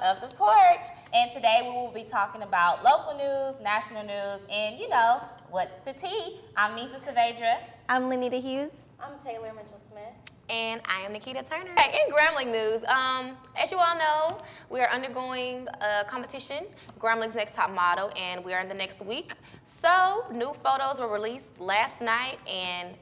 of The Porch. And today we will be talking about local news, national news, and what's the tea? I'm Neitha Saavedra. I'm Lenita Hughes. I'm Taylor Mitchell-Smith. And I am Nikita Turner. Okay, in Grambling news, as you all know, we are undergoing a competition, Grambling's Next Top Model, and we are in the next week. So, new photos were released last night, and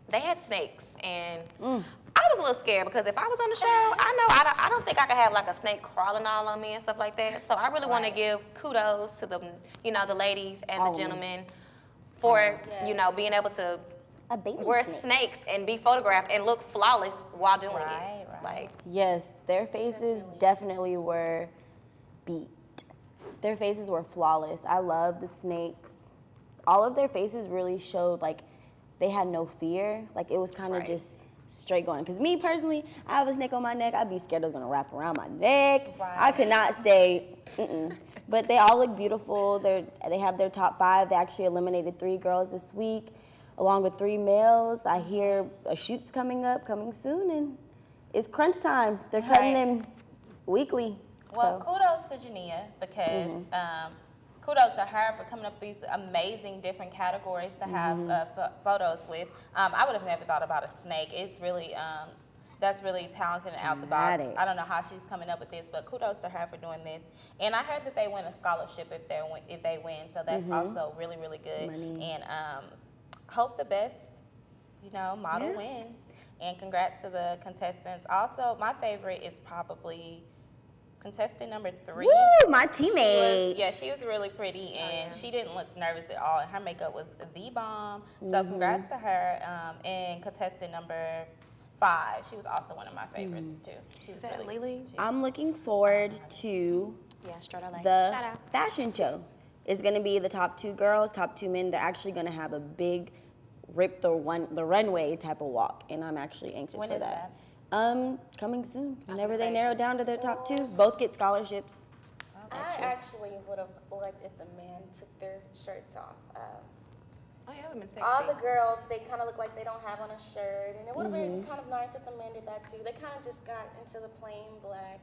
they had snakes. And I was a little scared because if I was on the show, I don't think I could have like a snake crawling all on me and stuff like that. So I really want to give kudos to the, the ladies and the gentlemen for, being able to wear snakes and be photographed and look flawless while doing it. Right. Like, yes, their faces definitely were beat. Their faces were flawless. I love the snakes. All of their faces really showed like they had no fear. Like it was kind of just straight going. Because me personally, I have a snake on my neck. I'd be scared it was going to wrap around my neck. Right. I could not stay. But they all look beautiful. They have their top 5. They actually eliminated 3 girls this week, along with 3 males. I hear a shoot's coming soon, and it's crunch time. They're cutting them weekly. Well, kudos to Jania because kudos to her for coming up with these amazing different categories to have photos with. I would have never thought about a snake. It's really, that's really talented and out the box. I don't know how she's coming up with this, but kudos to her for doing this. And I heard that they win a scholarship if they win, so that's also really, really good. Money. And hope the best, model wins. And congrats to the contestants. Also, my favorite is probably contestant number 3. Woo, my teammate. She was really pretty, and she didn't look nervous at all, and her makeup was the bomb. So congrats to her. And contestant number 5, she was also one of my favorites too. She was really Lily? I'm looking forward to the fashion show. It's going to be the top 2 girls, top 2 men. They're actually going to have a big rip the runway type of walk, and I'm actually anxious for that. Coming soon. Whenever they narrow down to their top 2, both get scholarships. I actually would have liked if the men took their shirts off. It would have been sexy. All the girls, they kind of look like they don't have on a shirt, and it would have been kind of nice if the men did that too. They kind of just got into the plain black,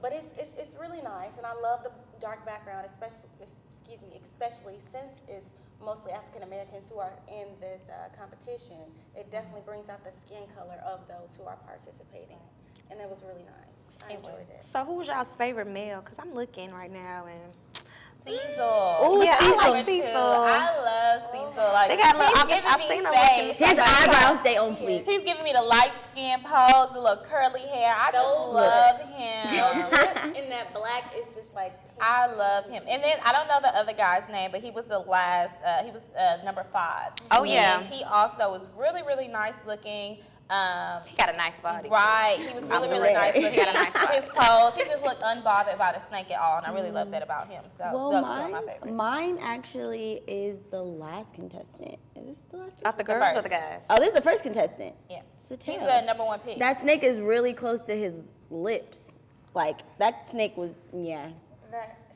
But it's really nice, and I love the dark background, especially since it's mostly African Americans who are in this competition. It definitely brings out the skin color of those who are participating, and it was really nice. I enjoyed it. So who was y'all's favorite male? Because I'm looking right now and... Cecil. Oh, yeah, Cecil. I like Cecil. I love Cecil. Like, They got a little, he's giving I've me seen him face. looking. His eyebrows stay on fleek. He's giving me the light skin pose, the little curly hair. I just love him. And that black is just like pink. I love him. And then I don't know the other guy's name, but he was the last. He was number 5. Oh, yeah. And he also was really, really nice looking. He got a nice body. Right. He was really, really nice looking. He got a nice body. His pose, he just looked unbothered by the snake at all, and I really love that about him. So those 2 are my favorite. Mine actually is the last contestant. Is this the last Out the contestant? girls or the guys? Oh, this is the first contestant. Yeah. So He's the number 1 pick. that snake is really close to his lips. Like, that snake was,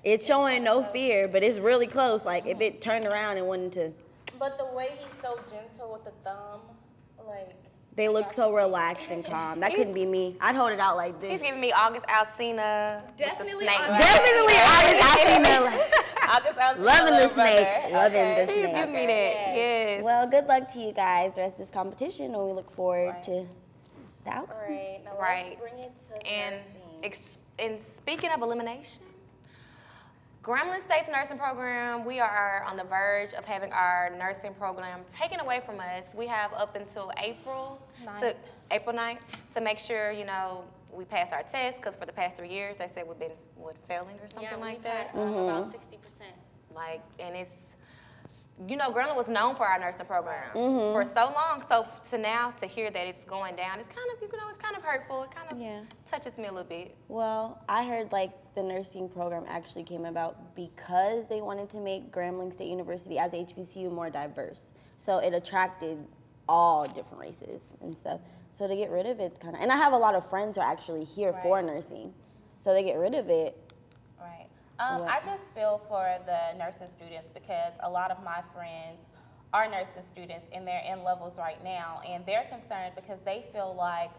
it's showing no fear, but it's really close. Like, if it turned around and wanted to. But the way he's so gentle with the thumb, like... They look so relaxed and calm. That couldn't be me. I'd hold it out like this. He's giving me August Alsina. Definitely with the snake. Definitely August Alsina. Loving the little snake. brother. Loving Okay. the He's snake. giving me that. Yes. Well, good luck to you guys the rest of this competition, and we look forward to the outcome. All right, now Right. let's bring it to And nursing. and speaking of elimination, Grambling State's nursing program, we are on the verge of having our nursing program taken away from us. We have up until April 9th to make sure, we pass our test, because for the past 3 years, they said we've been, failing or something like that. About 60%. And it's, Grambling was known for our nursing program for so long. So to now to hear that it's going down, it's kind of, it's kind of hurtful. It kind of touches me a little bit. Well, I heard the nursing program actually came about because they wanted to make Grambling State University as HBCU more diverse. So it attracted all different races and stuff. So to get rid of it's kind of, and I have a lot of friends who are actually here for nursing. So they get rid of it. Right. I just feel for the nursing students because a lot of my friends are nursing students and they're in levels right now, and they're concerned because they feel like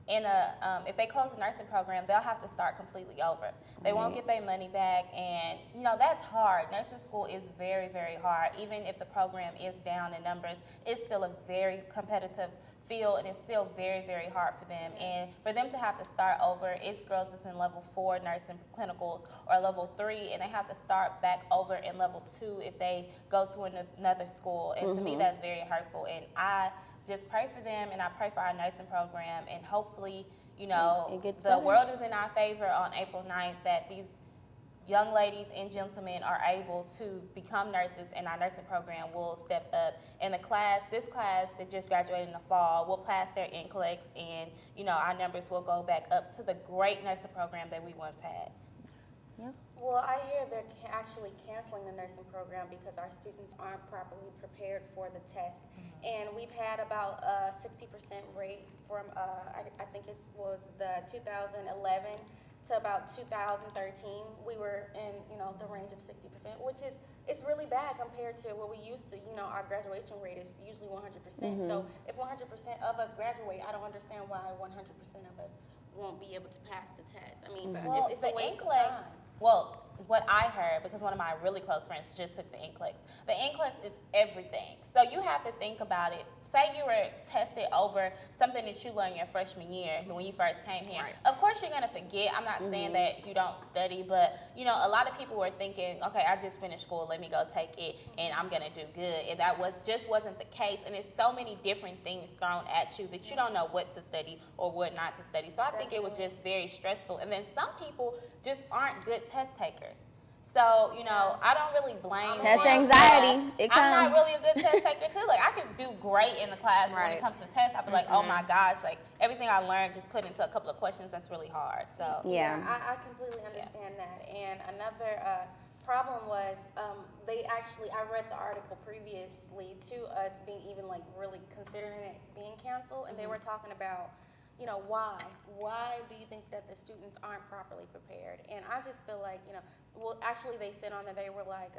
if they close the nursing program, they'll have to start completely over. They won't get their money back, and that's hard. Nursing school is very, very hard. Even if the program is down in numbers, it's still a very competitive field, and it's still very, very hard for them. And for them to have to start over, it's girls that's in level 4 nursing clinicals or level 3, and they have to start back over in level 2 if they go to another school. And to me, that's very hurtful. And I just pray for them, and I pray for our nursing program, and hopefully, the world is in our favor on April 9th, that these young ladies and gentlemen are able to become nurses, and our nursing program will step up. And this class that just graduated in the fall will pass their NCLEX, and our numbers will go back up to the great nursing program that we once had. Yep. Well, I hear they're actually canceling the nursing program because our students aren't properly prepared for the test. And we've had about a 60% rate from, I think it was the 2011 to about 2013. We were in, the range of 60%, which is, it's really bad compared to what we used to. Our graduation rate is usually 100%. So if 100% of us graduate, I don't understand why 100% of us won't be able to pass the test. I mean, it's a waste of time. Well, what I heard, because one of my really close friends just took the NCLEX. The NCLEX is everything. So you have to think about it. Say you were tested over something that you learned your freshman year when you first came here. Right. Of course you're going to forget. I'm not saying that you don't study, but, a lot of people were thinking, okay, I just finished school, let me go take it, and I'm going to do good. And that just wasn't the case. And there's so many different things thrown at you that you don't know what to study or what not to study. So I think it was just very stressful. And then some people just aren't good test takers. So, I don't really blame Test them. anxiety. It comes. I'm not really a good test taker, too. Like, I can do great in the class, but when it Right. comes to tests, I'll be like, oh, my gosh, like, everything I learned just put into a couple of questions, that's really hard. So, Yeah. I completely understand that. And another problem was I read the article previously to us being even like really considering it being canceled, and they were talking about, why do you think that the students aren't properly prepared? And I just feel like, actually they said on there, they were like,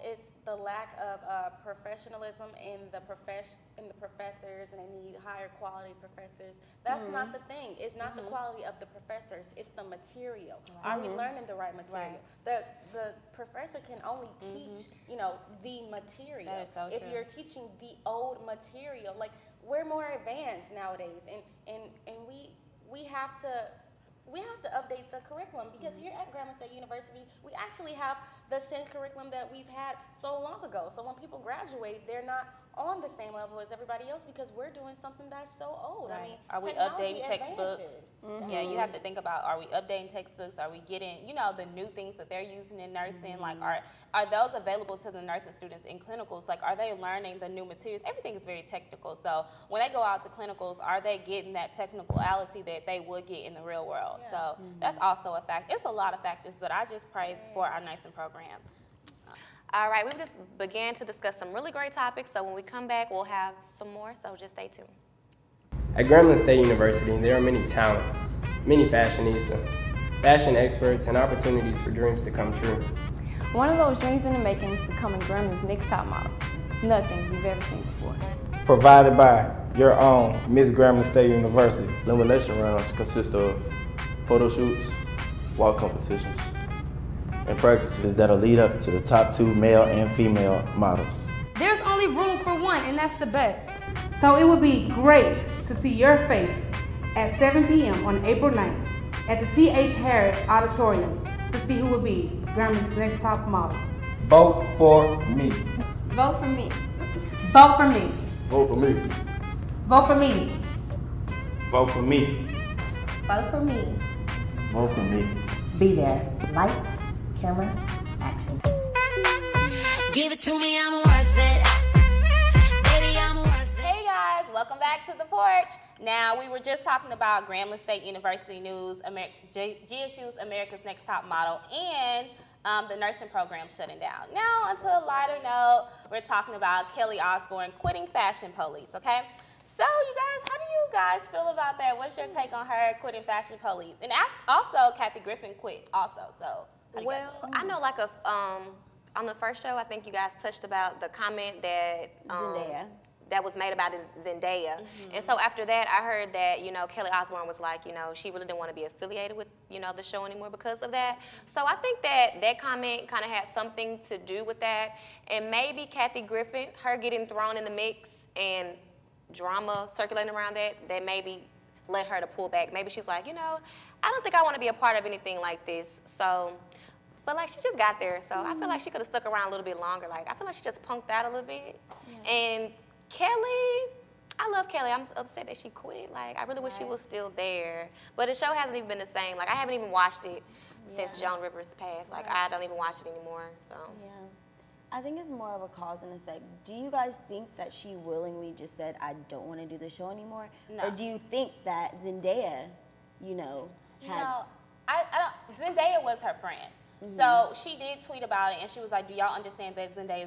it's the lack of professionalism in the professors, and they need higher quality professors. That's not the thing. It's not the quality of the professors. It's the material. Are we learning the right material? The professor can only teach, the material. That is so if true. you're teaching the old material, like we're more advanced nowadays, and we have to update the curriculum, because here at Grambling State University, we actually have the same curriculum that we've had so long ago. So when people graduate, they're not on the same level as everybody else because we're doing something that's so old. I mean, are we technology updating textbooks? advances. Yeah, you have to think about, are we updating textbooks? Are we getting, the new things that they're using in nursing? Like, are those available to the nursing students in clinicals? Like, are they learning the new materials? Everything is very technical. So when they go out to clinicals, are they getting that technicality that they would get in the real world? Yeah. So that's also a fact. It's a lot of factors, but I just pray for our nursing program. All right, we just began to discuss some really great topics, so when we come back, we'll have some more, so just stay tuned. At Grambling State University, there are many talents, many fashionistas, fashion experts, and opportunities for dreams to come true. One of those dreams in the making is becoming Grambling's next top model. Nothing you've ever seen before. Provided by your own Miss Grambling State University. Elimination rounds consist of photo shoots, walk competitions, and practices That'll lead up to the top 2 male and female models. There's only room for one, and that's the best. So it would be great to see your face at 7 p.m. on April 9th at the T.H. Harris Auditorium to see who will be Grambling's next top model. Vote for me. Vote for me. Vote for me. Vote for me. Vote for me. Vote for me. Vote for me. Vote for me. Be there. Lights, camera, action. Give it to me, I'm worth it. Baby, I'm worth it. Hey guys, welcome back to the porch. Now, we were just talking about Grambling State University News, GSU's America's Next Top Model, and the nursing program shutting down. Now, onto a lighter note, we're talking about Kelly Osbourne quitting Fashion Police, okay? So, you guys, how do you guys feel about that? What's your take on her quitting Fashion Police? And also, Kathy Griffin quit also, so. how do you guys Well, feel? I know like on the first show, I think you guys touched about the comment that Zendaya. that was made about Zendaya. And so after that, I heard that, you know, Kelly Osbourne was like, you know, she really didn't want to be affiliated with, you know, the show anymore because of that. So I think that that comment kind of had something to do with that. And maybe Kathy Griffin, her getting thrown in the mix and drama circulating around that maybe led her to pull back. Maybe she's like, you know, I don't think I want to be a part of anything like this. So, but like, she just got there. So I feel like she could have stuck around a little bit longer. Like, I feel like she just punked out a little bit. Yeah. And Kelly, I love Kelly. I'm upset that she quit. Like, I really wish she was still there. But the show hasn't even been the same. Like, I haven't even watched it since Joan Rivers passed. Like, I don't even watch it anymore. So. Yeah. I think it's more of a cause and effect. Do you guys think that she willingly just said, I don't want to do the show anymore? No. Or do you think that Zendaya, you know, had... No, I don't. Zendaya was her friend. So she did tweet about it, and she was like, do y'all understand that Zendaya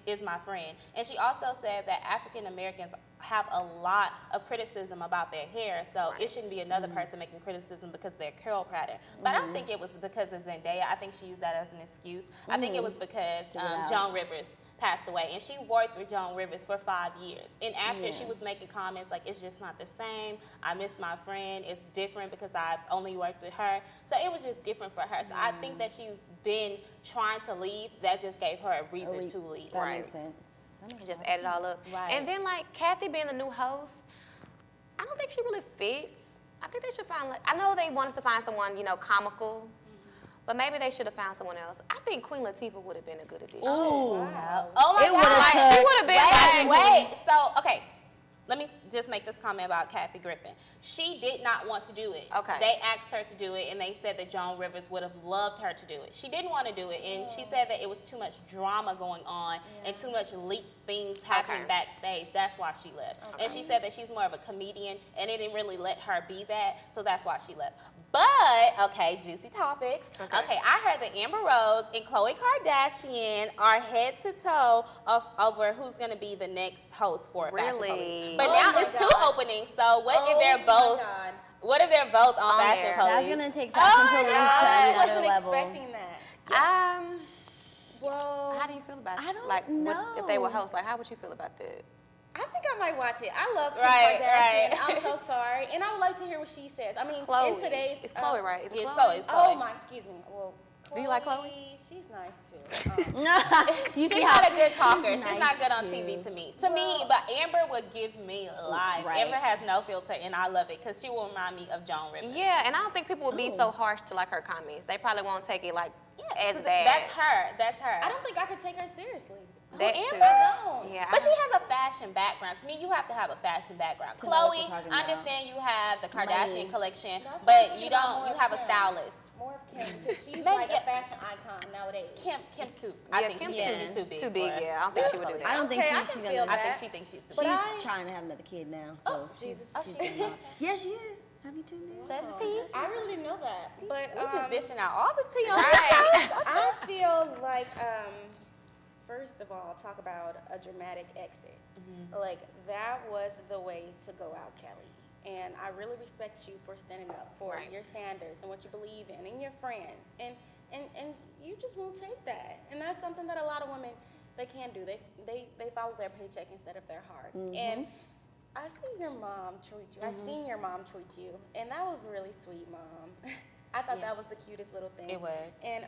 is my friend? And she also said that African Americans have a lot of criticism about their hair, so it shouldn't be another person making criticism because they're curl pattern. But I don't think it was because of Zendaya. I think she used that as an excuse. I think it was because Joan Rivers passed away, and she worked with Joan Rivers for 5 years. And after she was making comments like, it's just not the same, I miss my friend, it's different because I've only worked with her. So it was just different for her. So I think that she's been trying to leave, that just gave her a reason to leave. That makes sense. Just add it all up. Right. And then like Kathy being the new host, I don't think she really fits. I think they should find, like, I know they wanted to find someone, you know, comical, but maybe they should have found someone else. I think Queen Latifah would have been a good addition. Oh, wow. Oh my God. Like, she would have been wait. So, okay. Let me just make this comment about Kathy Griffin. She did not want to do it. Okay. They asked her to do it, and they said that Joan Rivers would have loved her to do it. She didn't want to do it, and she said that it was too much drama going on and too much leaked things happening backstage. That's why she left. And she said that she's more of a comedian, and it didn't really let her be that, so that's why she left. But, okay, juicy topics. Okay, I heard that Amber Rose and Khloe Kardashian are head to toe over who's going to be the next host for Fashion Police. But now it's two openings, so what if they're both? What if they're both on Fashion Police? That's gonna take Fashion Police to another level. I wasn't expecting that. Well, how do you feel about it? I don't like, know. If they were hosts, like, how would you feel about that? I think I might watch it. I love Kim Kardashian. I'm so sorry, and I would like to hear what she says. I mean, Khloe. in today's It's Khloe, right? Is it Khloe? It's Khloe. Oh my, excuse me. Well, Khloe, do you like Khloe? She's nice too. She's not a good talker. She's not good on TV to me. But Amber would give me life. Amber has no filter, and I love it because she will remind me of Joan Rivers. Yeah, and I don't think people would be so harsh to like her comments. They probably won't take it like as bad. That's her. That's her. I don't think I could take her seriously. That Amber? too. Yeah, but she has a fashion background. To me, you have to have a fashion background. Khloe, I understand you have the Kardashian collection, but you don't. You have a stylist. More of Kim, because she's like a fashion icon nowadays. Kim's too. I think she's too big. Too big. Yeah, I don't think she would do that. I don't think she's gonna. I think she thinks she's too big. big. She's trying to have another kid now, so she's yeah, she is. Have you tuned in? That's the tea. I really didn't know that. But we're just dishing out all the tea on I feel like, first of all, talk about a dramatic exit. Like, that was the way to go out, Kelly. And I really respect you for standing up for your standards and what you believe in and your friends. And you just won't take that. And that's something that a lot of women, they can do. They follow their paycheck instead of their heart. And I see your mom treat you. I seen your mom treat you. And that was really sweet, Mom. I thought that was the cutest little thing. It was. And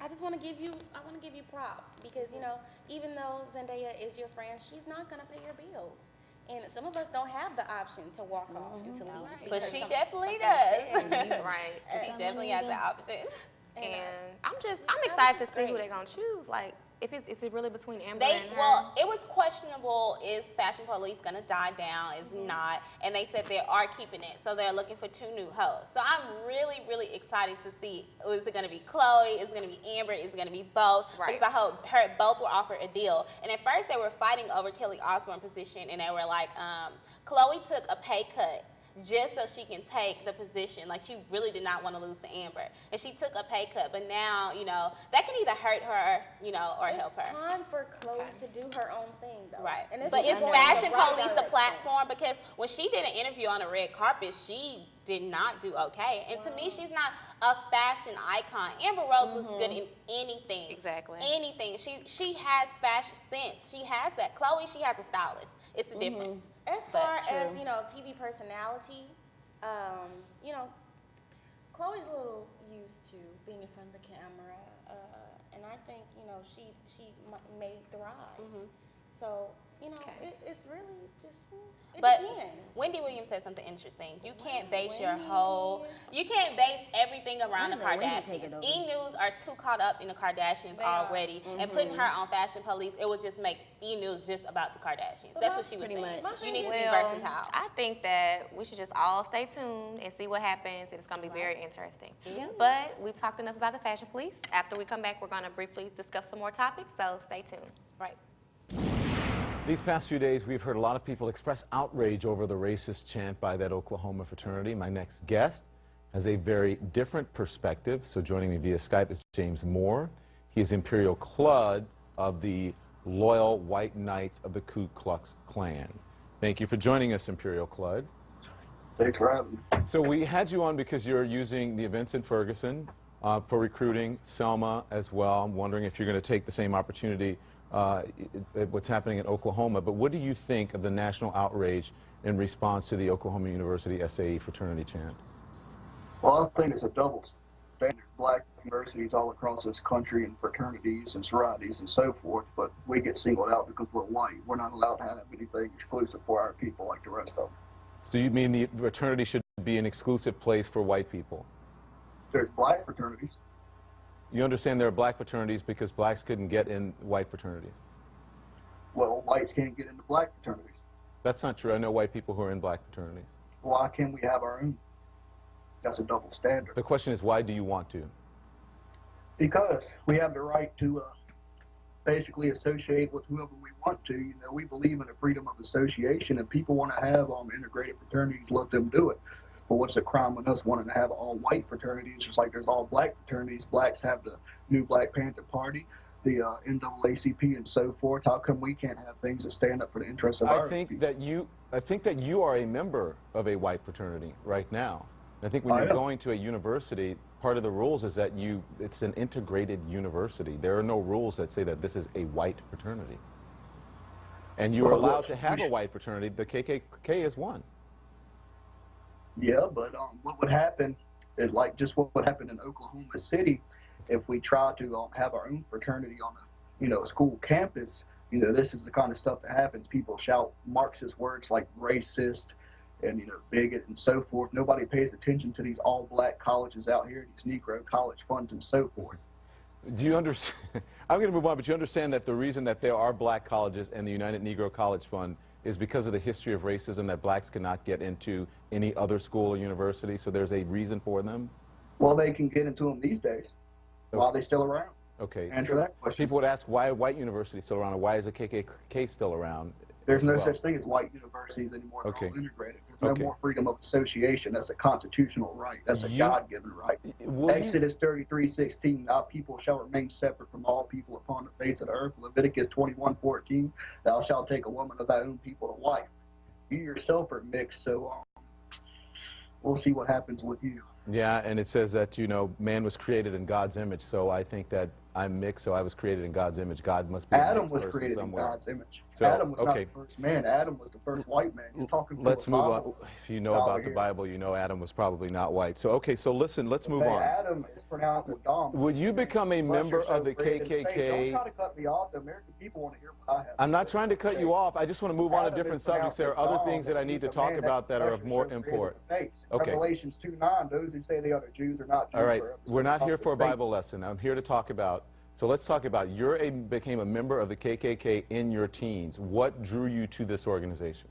I just want to give you props because, you know, even though Zendaya is your friend, she's not going to pay your bills. And some of us don't have the option to walk off and to leave. But she definitely does. Right. She definitely has the option. And I'm excited to see who they're gonna choose. Like, is it really between Amber and her? Well, it was questionable. Is Fashion Police gonna die down? Is not? And they said they are keeping it, so they're looking for 2 new hosts. So I'm really, really excited to see. Is it gonna be Khloe? Is it gonna be Amber? Is it gonna be both? Right. Because I heard both were offered a deal. And at first they were fighting over Kelly Osbourne's position, and they were like, Khloe took a pay cut just so she can take the position. Like, she really did not want to lose to Amber. And she took a pay cut, but now, you know, that can either hurt her, you know, or help her. It's time for Chloe to do her own thing, though. Right. And But is going Fashion the right Police a direction. platform? Because when she did an interview on the red carpet, she did not do okay. And to me, she's not a fashion icon. Amber Rose was good in anything. Exactly. Anything. She has fashion sense. She has that. Chloe, she has a stylist. It's a difference. As far as, you know, TV personality, you know, Chloe's a little used to being in front of the camera, and I think, you know, she may thrive. So, you know, it's really just, it depends. Wendy Williams said something interesting. You can't base you can't base everything around the Kardashians. E-News are too caught up in the Kardashians already, and putting her on Fashion Police, it would just make E-News just about the Kardashians. That's what she was saying. You need to be versatile. I think that we should just all stay tuned and see what happens. It's going to be very interesting. But we've talked enough about the Fashion Police. After we come back, we're going to briefly discuss some more topics, so stay tuned. Right. These past few days, we've heard a lot of people express outrage over the racist chant by that Oklahoma fraternity. My next guest has a very different perspective. So joining me via Skype is James Moore. He is Imperial Clud of the Loyal White Knights of the Ku Klux Klan. Thank you for joining us, Imperial Clud. Thanks for having me. So we had you on because you're using the events in Ferguson for recruiting, Selma as well. I'm wondering if you're going to take the same opportunity what's happening in Oklahoma, but what do you think of the national outrage in response to the Oklahoma University SAE fraternity chant? Well, I think it's a double standard. Black universities all across this country and fraternities and sororities and so forth, but we get singled out because we're white. We're not allowed to have anything exclusive for our people like the rest of them. So you mean the fraternity should be an exclusive place for white people? There's black fraternities. You understand there are black fraternities because blacks couldn't get in white fraternities? Well, whites can't get into black fraternities. That's not true. I know white people who are in black fraternities. Why can't we have our own? That's a double standard. The question is, why do you want to? Because we have the right to basically associate with whoever we want to. You know, we believe in the freedom of association, and people want to have integrated fraternities, let them do it. But what's the crime with us wanting to have all white fraternities, just like there's all black fraternities? Blacks have the new Black Panther Party, the NAACP, and so forth. How come we can't have things that stand up for the interests of our people? I think that you are a member of a white fraternity right now. I think when you're going to a university, part of the rules is that it's an integrated university. There are no rules that say that this is a white fraternity. And you are allowed to have a white fraternity. The KKK is one. Yeah, but what would happen is like just what happened in Oklahoma City if we try to have our own fraternity on a school campus. You know, this is the kind of stuff that happens. People shout Marxist words like racist and bigot and so forth. Nobody pays attention to these all-black colleges out here, these Negro college funds and so forth. Do you understand? I'm going to move on, but you understand that the reason that there are black colleges and the United Negro College Fund is because of the history of racism, that blacks cannot get into any other school or university, so there's a reason for them? Well, they can get into them these days while they're still around. Okay. Answer that question. People would ask, why are white universities still around, or why is the KKK still around? There's no such thing as white universities anymore. They're all integrated. There's no more freedom of association. That's a constitutional right. That's a God-given right. Exodus 33:16, our people shall remain separate from all people upon the face of the earth. Leviticus 21:14, thou shalt take a woman of thy own people to wife. You yourself are mixed, so we'll see what happens with you. Yeah, and it says that, man was created in God's image, so I think that I'm mixed, so I was created in God's image. God must be Adam was created in God's image. So, Adam was not the first man. Adam was the first white man. You're talking Let's move on. If you know about the Bible, you know Adam was probably not white. So, so listen, let's move on. Adam is pronounced Adam. Would you become a member of the KKK? Don't try to cut me off. The American people want to hear what I have. I'm not trying to cut you off. I just want to move on to different subjects. There are other things that I need to talk about that are of more import. Okay. Revelations 2:9, those who say they are the Jews are not Jews. All right, we're not here for a Bible lesson. I'm here to talk about. So let's talk about, became a member of the KKK in your teens. What drew you to this organization?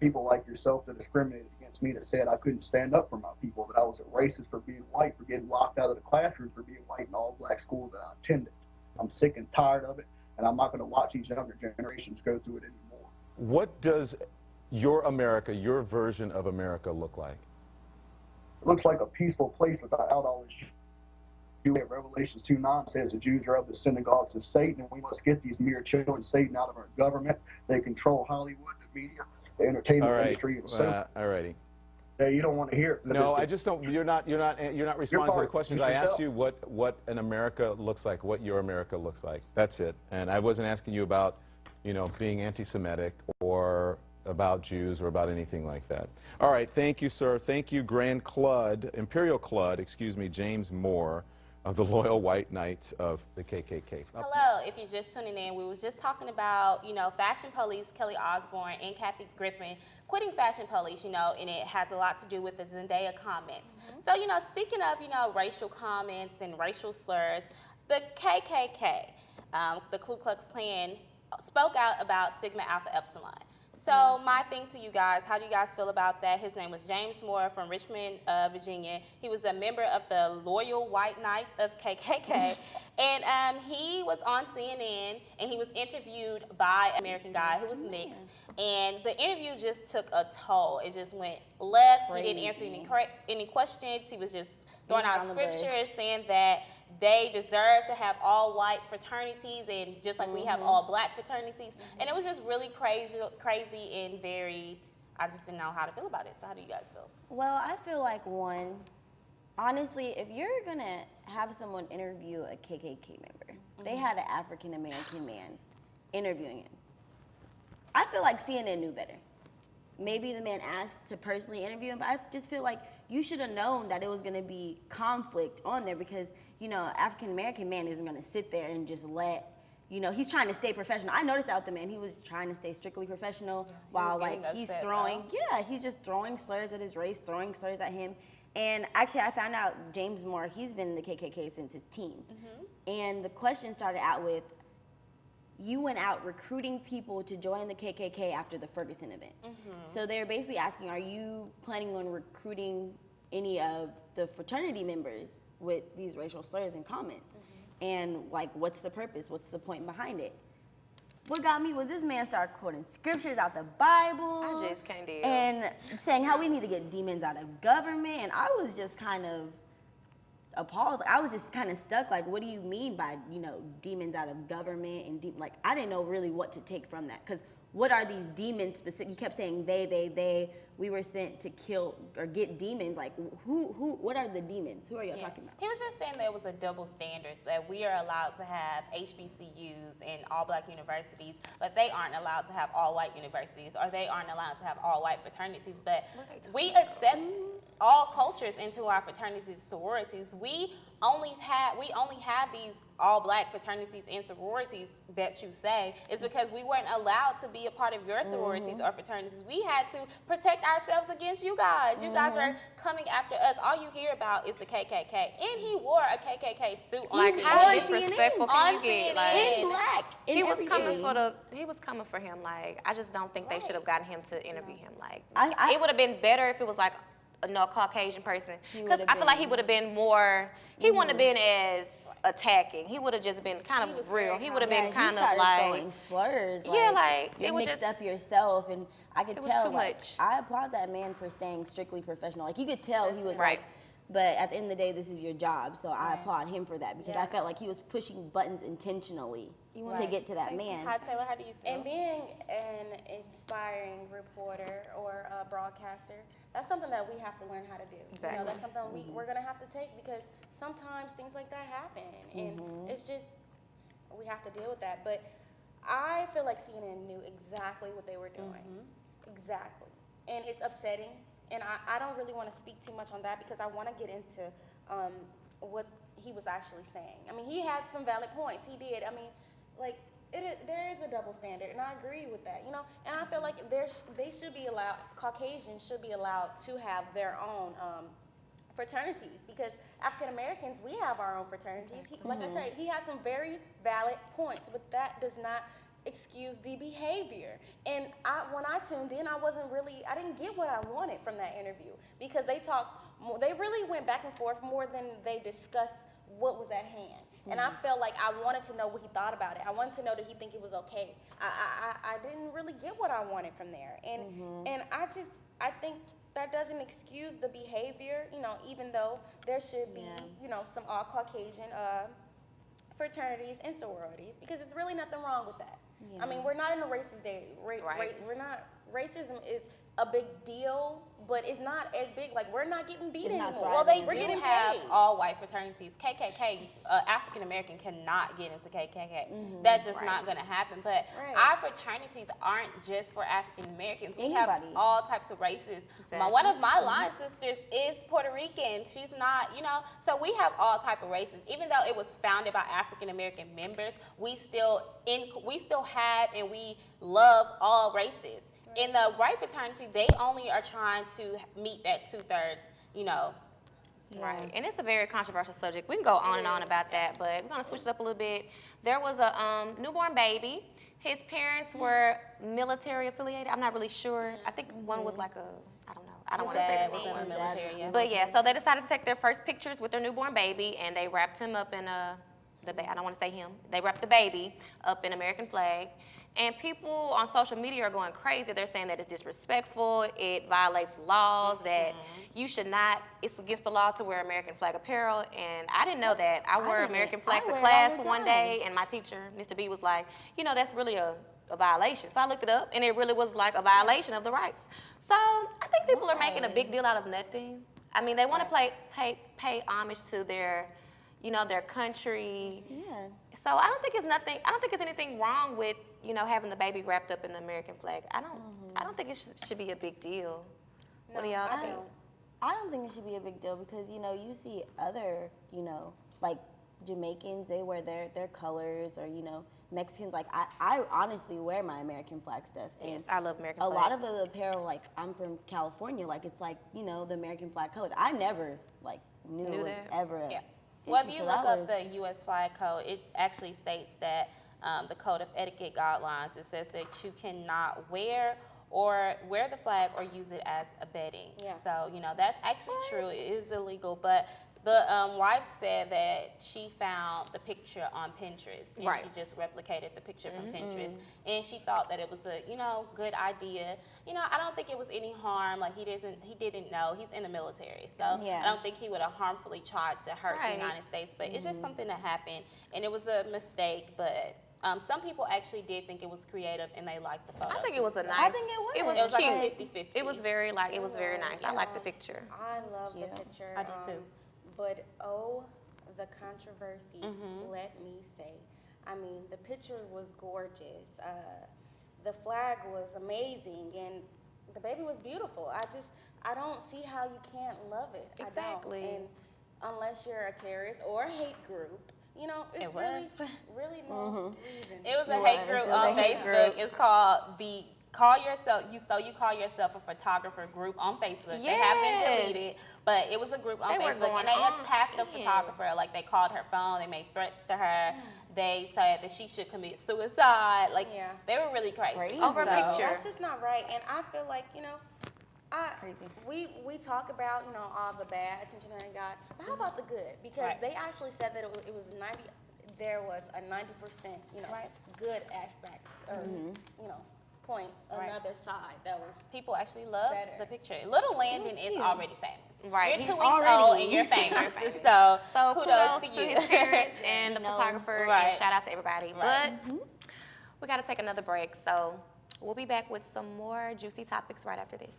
People like yourself that discriminated against me, that said I couldn't stand up for my people, that I was a racist for being white, for getting locked out of the classroom for being white in all black schools that I attended. I'm sick and tired of it, and I'm not going to watch these younger generations go through it anymore. What does your America, your version of America look like? It looks like a peaceful place without all this. Revelations 2:9 says the Jews are of the synagogues of Satan, and we must get these mere children of Satan out of our government. They control Hollywood, the media, the entertainment industry, and so. All righty. Hey, you don't want to hear it. No, I just don't. You're not responding to the questions. I asked you what an America looks like, what your America looks like. That's it. And I wasn't asking you about, being anti-Semitic or about Jews or about anything like that. All right. Thank you, sir. Thank you, Imperial Clud, James Moore, of the Loyal White Knights of the KKK. Hello, if you're just tuning in, we was just talking about, Fashion Police, Kelly Osbourne and Kathy Griffin quitting Fashion Police, and it has a lot to do with the Zendaya comments. So, speaking of, racial comments and racial slurs, the KKK, the Ku Klux Klan, spoke out about Sigma Alpha Epsilon. So my thing to you guys, how do you guys feel about that? His name was James Moore from Richmond, Virginia. He was a member of the Loyal White Knights of KKK. And he was on CNN, and he was interviewed by an American guy who was mixed. And the interview just took a toll. It just went left. He didn't answer any questions. He was just throwing out scriptures saying that they deserve to have all white fraternities, and just like we have all black fraternities. And it was just really crazy and very, I just didn't know how to feel about it. So how do you guys feel? Well, I feel like honestly, if you're gonna have someone interview a KKK member, they had an African American man interviewing him. I feel like CNN knew better. Maybe the man asked to personally interview him, but I just feel like you should have known that it was going to be conflict on there, because, African-American man isn't going to sit there and just let, he's trying to stay professional. I noticed that with the man. He was trying to stay strictly professional while, he's just throwing slurs at his race, throwing slurs at him. And actually, I found out James Moore, he's been in the KKK since his teens. And the question started out with, you went out recruiting people to join the KKK after the Ferguson event. So they're basically asking, are you planning on recruiting any of the fraternity members with these racial slurs and comments? And what's the purpose? What's the point behind it? What got me was this man started quoting scriptures out the Bible. I just can't deal. And saying how we need to get demons out of government. And I was just kind of appalled. I was just kind of stuck. What do you mean by, demons out of government? And I didn't know really what to take from that. Because what are these demons specific? You kept saying they. We were sent to kill or get demons. What are the demons? Who are y'all talking about? He was just saying there was a double standard, that we are allowed to have HBCUs and all black universities, but they aren't allowed to have all white universities, or they aren't allowed to have all white fraternities. But we accept all cultures into our fraternities and sororities. We only have these all black fraternities and sororities that you say is because we weren't allowed to be a part of your sororities or fraternities. We had to protect ourselves against you guys. You guys were coming after us. All you hear about is the KKK. And he wore a KKK suit on CNN. How disrespectful can you get? In black. He was coming for him. I just don't think they should have gotten him to interview him. It would have been better if it was a Caucasian person. Because I feel like he would have been more, he wouldn't have been as attacking. He would have just been kind of real. He would have been kind of throwing slurs. It was just up yourself, and I could tell. Too much. I applaud that man for staying strictly professional. You could tell he was but at the end of the day, this is your job, so I applaud him for that, because I felt like he was pushing buttons intentionally to get to that man. Hi, Taylor, how do you feel? And being an inspiring reporter or a broadcaster, that's something that we have to learn how to do. Exactly. That's something we're going to have to take, because sometimes things like that happen. And it's just, we have to deal with that. But I feel like CNN knew exactly what they were doing. Exactly. And it's upsetting. And I don't really want to speak too much on that, because I want to get into what he was actually saying. I mean, he had some valid points. He did. I mean, there is a double standard, and I agree with that, And I feel like they should be allowed, Caucasians should be allowed to have their own fraternities, because African Americans, we have our own fraternities. Like I said, he had some very valid points, but that does not excuse the behavior. And when I tuned in, I didn't get what I wanted from that interview, because they really went back and forth more than they discussed what was at hand. And I felt like I wanted to know what he thought about it. I wanted to know that he think it was okay. I didn't really get what I wanted from there. And I think that doesn't excuse the behavior, you know, even though there should be, you know, some all Caucasian fraternities and sororities, because it's really nothing wrong with that. I mean, we're not in a racist day. We're not. Racism is a big deal, but it's not as big. Like, we're not getting beat anymore. Well, they do have all white fraternities. KKK, African American cannot get into KKK. That's just not going to happen. But our fraternities aren't just for African Americans. We have all types of races. One of my line sisters is Puerto Rican. She's not, you know. So we have all type of races. Even though it was founded by African American members, we still have and we love all races. In the white fraternity, they only are trying to meet that 2/3, you know. Right, and it's a very controversial subject. We can go on and on about that, but we're gonna switch it up a little bit. There was a newborn baby. His parents were military affiliated. I'm not really sure. I think one was like I don't know. I don't want to say was in the military. But yeah, so they decided to take their first pictures with their newborn baby, and they wrapped him up in I don't want to say him. They wrapped the baby up in American flag. And people on social media are going crazy. They're saying that it's disrespectful, it violates laws, that you should not, it's against the law to wear American flag apparel. And I didn't know that. I wore American flag to class one day, and my teacher, Mr. B, was like, you know, that's really a violation. So I looked it up, and it really was like a violation of the rights. So I think people are making a big deal out of nothing. I mean, they want to pay homage to their, you know, their country. Yeah. So I don't think it's anything wrong with, you know, having the baby wrapped up in the American flag. I don't think it should be a big deal. No, what do y'all think? I don't think it should be a big deal because, you know, you see other, you know, like Jamaicans, they wear their colors, or, you know, Mexicans, like I honestly wear my American flag stuff. And yes, I love American flag. A lot of the apparel, like, I'm from California, like, it's like, you know, the American flag colors. I never, like, knew it was ever a Well, if you look up the U.S. flag code, it actually states that the Code of Etiquette Guidelines, it says that you cannot wear the flag or use it as a bedding. Yeah. So, you know, that's actually true. It is illegal, but the wife said that she found the picture on Pinterest, and she just replicated the picture from Pinterest, and she thought that it was a, you know, good idea. You know, I don't think it was any harm. Like, he didn't know. He's in the military, so I don't think he would have harmfully tried to hurt the United States. But it's just something that happened, and it was a mistake. But some people actually did think it was creative, and they liked the photo. I think it was a nice. I think it was. It was cute. Like a 50-50. It was very nice. I like the picture. I love the picture. I did too. But the controversy, let me say. I mean, the picture was gorgeous. The flag was amazing, and the baby was beautiful. I don't see how you can't love it. Exactly. And unless you're a terrorist or a hate group, you know, it's really no reason. It was a hate group on Facebook. It's called the Call yourself a photographer group on Facebook. They have been deleted, but it was a group on Facebook, and they attacked the photographer. Like, they called her phone, they made threats to her. They said that she should commit suicide. Like, they were really crazy. Over a picture. That's just not right. And I feel like, you know, we talk about, you know, all the bad attention that they got, but how about the good? Because they actually said that it was 90. There was a 90%, you know, good aspect, or you know, point another side that was people actually love the picture. Little Landon is already famous. Right. You're 2 weeks old and you're famous. so kudos to you. His parents and the photographer, and shout out to everybody. But we got to take another break, so we'll be back with some more juicy topics right after this.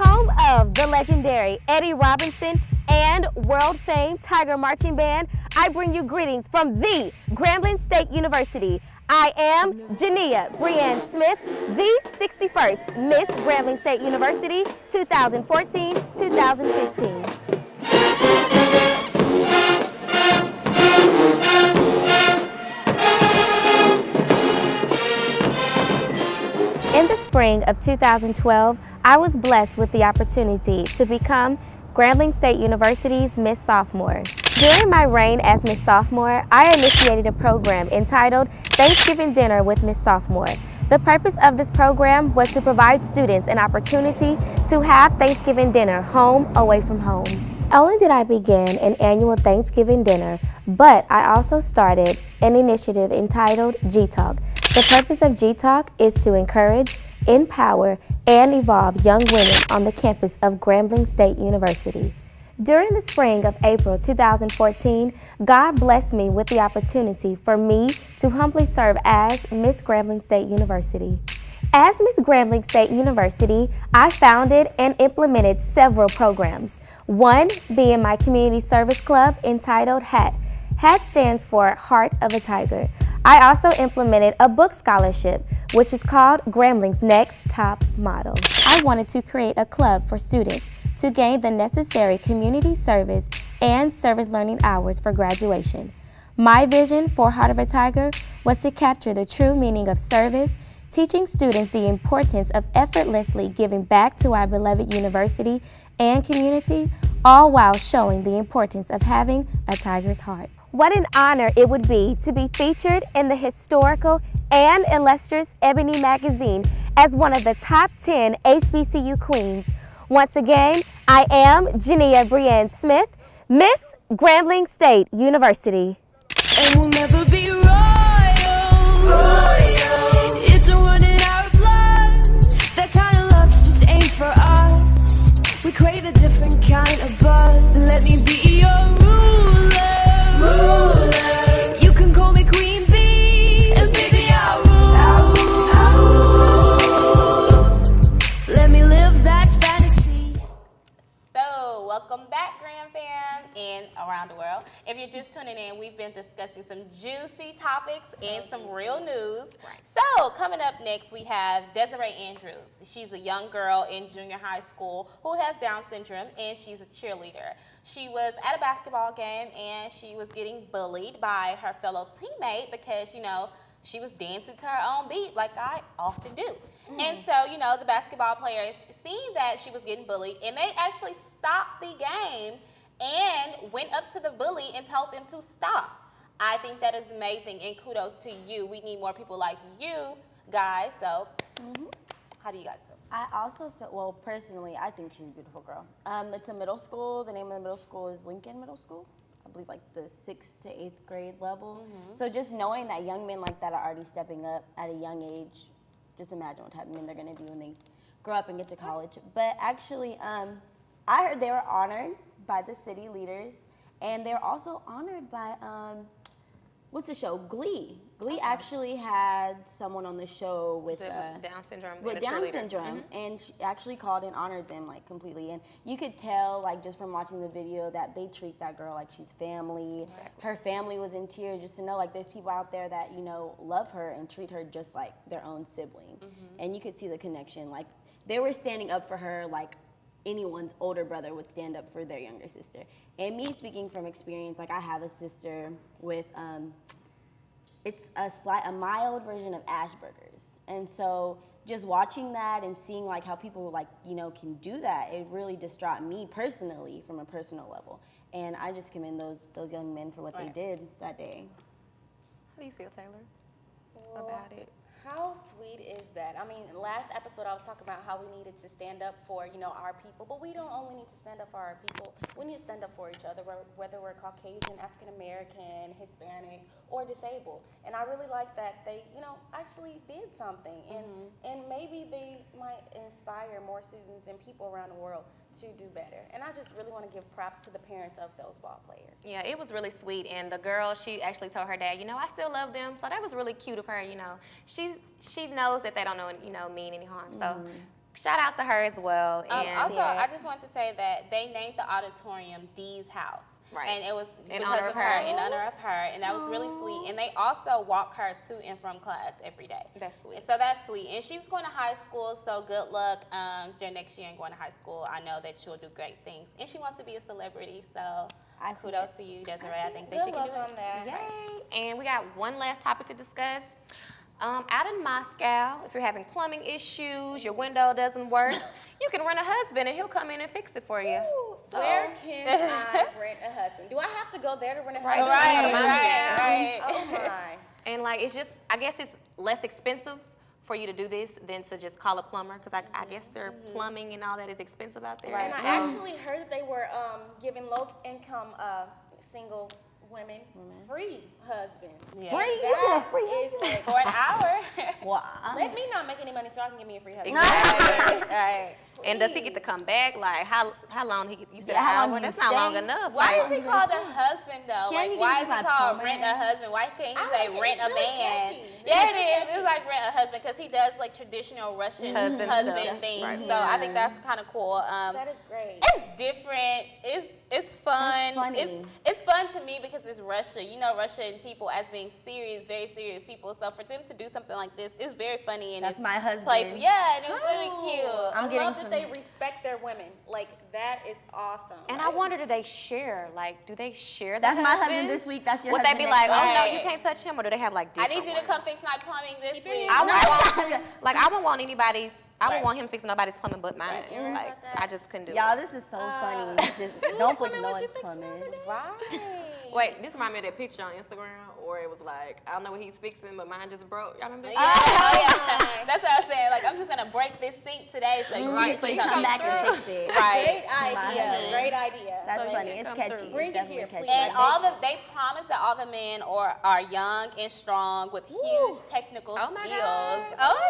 Home of the legendary Eddie Robinson and world-famed Tiger Marching Band, I bring you greetings from the Grambling State University. I am Jania Brianne Smith, the 61st Miss Grambling State University 2014-2015. In the spring of 2012, I was blessed with the opportunity to become Grambling State University's Miss Sophomore. During my reign as Miss Sophomore, I initiated a program entitled Thanksgiving Dinner with Miss Sophomore. The purpose of this program was to provide students an opportunity to have Thanksgiving dinner home away from home. Not only did I begin an annual Thanksgiving dinner, but I also started an initiative entitled G-Talk. The purpose of G-Talk is to encourage, empower, and evolve young women on the campus of Grambling State University. During the spring of April 2014, God blessed me with the opportunity for me to humbly serve as Miss Grambling State University. As Miss Grambling State University, I founded and implemented several programs, one being my community service club entitled HAT. HAT stands for Heart of a Tiger. I also implemented a book scholarship, which is called Grambling's Next Top Model. I wanted to create a club for students to gain the necessary community service and service learning hours for graduation. My vision for Heart of a Tiger was to capture the true meaning of service, teaching students the importance of effortlessly giving back to our beloved university and community, all while showing the importance of having a tiger's heart. What an honor it would be to be featured in the historical and illustrious Ebony magazine as one of the top 10 HBCU queens. Once again, I am Jania Brienne Smith, Miss Grambling State University. And we'll never be royal. It's a run in our blood. That kind of luck's just ain't for us. We crave a different kind of buzz. Let me be your ruler. You can call me Queen Bee, and baby I'll rule. Let me live that fantasy. So, welcome back, Gram fam, and around the world. If you're just tuning in, we've been discussing some juicy topics and some real news. So, coming up next, we have Desiree Andrews. She's a young girl in junior high school who has Down syndrome, and she's a cheerleader. She was at a basketball game, and she was getting bullied by her fellow teammate because, you know, she was dancing to her own beat like I often do. And so, you know, the basketball players seen that she was getting bullied, and they actually stopped the game and went up to the bully and told them to stop. I think that is amazing, and kudos to you. We need more people like you guys. So, how do you guys feel? I also feel, well, personally, I think she's a beautiful girl. It's a middle school. The name of the middle school is Lincoln Middle School. I believe like the 6th to 8th grade level. So just knowing that young men like that are already stepping up at a young age, just imagine what type of men they're going to be when they grow up and get to college. But actually, I heard they were honored by the city leaders, and they're also honored by, what's the show? Glee. Glee actually had someone on the show with Down syndrome. with Down syndrome, and she actually called and honored them like completely. And you could tell like just from watching the video that they treat that girl like she's family. Exactly. Her family was in tears just to know like there's people out there that, you know, love her and treat her just like their own sibling. And you could see the connection. Like they were standing up for her like anyone's older brother would stand up for their younger sister. And me speaking from experience, like I have a sister with it's a mild version of Asperger's. And so just watching that and seeing like how people like, you know, can do that, it really distraught me personally from a personal level. And I just commend those young men for what they did that day. How do you feel, Taylor, about it? How sweet is that? I mean, last episode I was talking about how we needed to stand up for, you know, our people, but we don't only need to stand up for our people. We need to stand up for each other, whether we're Caucasian, African American, Hispanic, or disabled. And I really like that they, you know, actually did something, and maybe they might inspire more students and people around the world to do better. And I just really want to give props to the parents of those ball players. Yeah, it was really sweet. And the girl, she actually told her dad, you know, I still love them. So that was really cute of her, you know. She knows that they don't know, you know, mean any harm. So shout out to her as well. And also, I just want to say that they named the auditorium Dee's House. Right. And it was In because honor of her, in honor of her, and that was really sweet. And they also walk her to and from class every day. That's sweet. And so that's sweet. And she's going to high school, so good luck your next year in going to high school. I know that she'll do great things. And she wants to be a celebrity, so kudos to you, Desiree. I think that she can do it. On that. Yay. And we got one last topic to discuss. Out in Moscow, if you're having plumbing issues, your window doesn't work, you can rent a husband and he'll come in and fix it for you. So where can I rent a husband? Do I have to go there to rent a husband? Right. Oh my. And like, it's just, I guess it's less expensive for you to do this than to just call a plumber, because I guess their plumbing and all that is expensive out there. And I actually heard that they were giving low-income single women free husbands. Free? You get a free husband? Like, For an hour. Wow. Let me not make any money so I can give me a free husband. Exactly. Right. And does he get to come back? Like, how long he get? You said Yeah, how an long hour? do you That's not long stay? enough. Why Like, is he called a husband though? Can't Like, you why just is be he like called plumber? rent a husband? Why can't he say like it. rent It's a really man? catchy. Yeah, it is. It's like rent a husband because he does like traditional Russian Husband husband stuff. things. Right. So I think that's kind of cool. That is great. It's different. It's fun. That's funny. It's fun to me because it's Russia. You know Russian people as being serious, very serious people. So for them to do something like this is very funny and That's it's my husband. playful. Yeah, and it's really cute. I'm I getting love some. that they respect their women. Like, that is awesome. and I wonder, do they share? Like, do they share? That's the my husband husbands? this week. That's your Would husband they be next like, oh week. no, Right. you can't touch him, or do they have like I different need you to come ones? fix my plumbing this week. I wouldn't want anybody's. I Right. wouldn't want him fixing nobody's plumbing but mine. Right. Like, I just couldn't do Y'all, it. this is so funny. Just don't fix no one's plumbing. Right. Wait, this reminded me of that picture on Instagram, or it was like, I don't know what he's fixing, but mine just broke. Y'all remember that? Yeah. That's what I was saying. Like, I'm just gonna break this sink today, so you Right, so you come back and fix it. Right. Great idea. Great idea. That's So funny. you It's come catchy. through. It's Bring it definitely here, catchy. please. And they promise that all the men are young and strong with huge technical Oh my skills. God. Oh my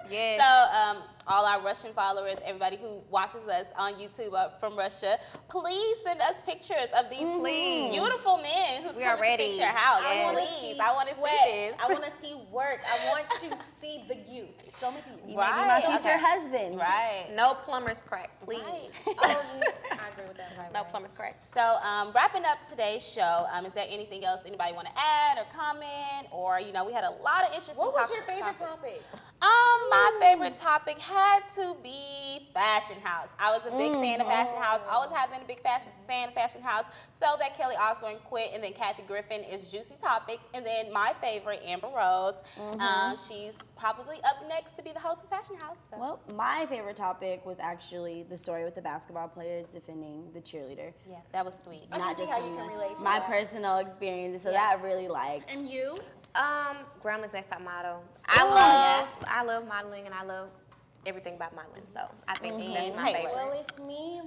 gosh. Yes. So all our Russian followers, everybody who watches us on YouTube from Russia, please send us pictures of these beautiful men who's We are coming to ready. fix your house. Yes. I want to Please, see I want to sweat. see this. I want to see work. I want to see the youth. Show me the youth. You may be my future Okay. husband. Right. No plumber's crack, please. Right. I agree with that. No plumber's crack. So wrapping up today's show, is there anything else anybody want to add or comment? Or, we had a lot of interesting What was topics. your favorite topic? My favorite topic had to be Fashion House. I was a big fan of Fashion House. Always have been a big fan of Fashion House. So that Kelly Osbourne quit, and then Kathy Griffin is Juicy Topics, and then my favorite, Amber Rose. She's probably up next to be the host of Fashion House. So. Well, my favorite topic was actually the story with the basketball players defending the cheerleader. Yeah, that was sweet. I Not can see just how from you can the- relate to my that. personal experience. So that really And you? Grandma's Next Top Model. I love modeling, and I love everything about modeling. So I think that's my favorite. Well, it's me.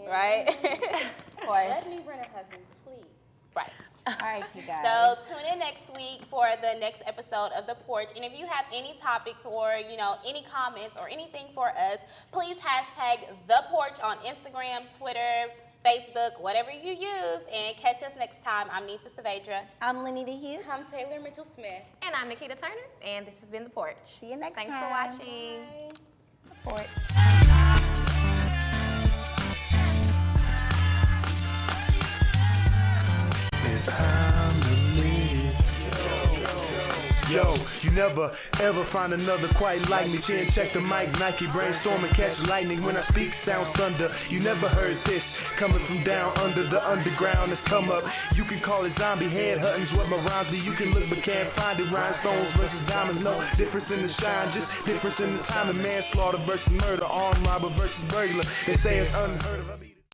Right? Of course. Let me rent a husband, please. Right. All right, you guys. So tune in next week for the next episode of The Porch. And if you have any topics or, any comments or anything for us, please hashtag The Porch on Instagram, Twitter, Facebook, whatever you use, and catch us next time. I'm Neetha Saavedra. I'm Lenita Hughes. I'm Taylor Mitchell-Smith. And I'm Nikita Turner, and this has been The Porch. See you next Thanks time. for watching. Bye. The Porch. It's time to live. Yo, you never ever find another quite like me. Chin check the mic, Nike brainstorming, catch lightning. When I speak, sounds thunder. You never heard this coming from down under the underground. It's come up. You can call it zombie head hunting's what my rhymes be. You can look but can't find it. Rhinestones versus diamonds, no difference in the shine, just difference in the time. And manslaughter versus murder, armed robber versus burglar. They say it's unheard of.